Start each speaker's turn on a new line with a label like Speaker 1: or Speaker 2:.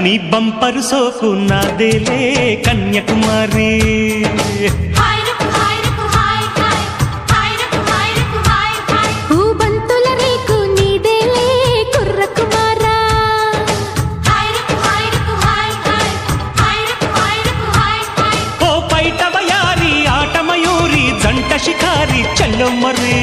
Speaker 1: నీ బంపరు సోకు నాదేలే కన్యాకుమారి ఓ పైట వయారి ఆట మయూరి జంట షికారి చల్లో మరి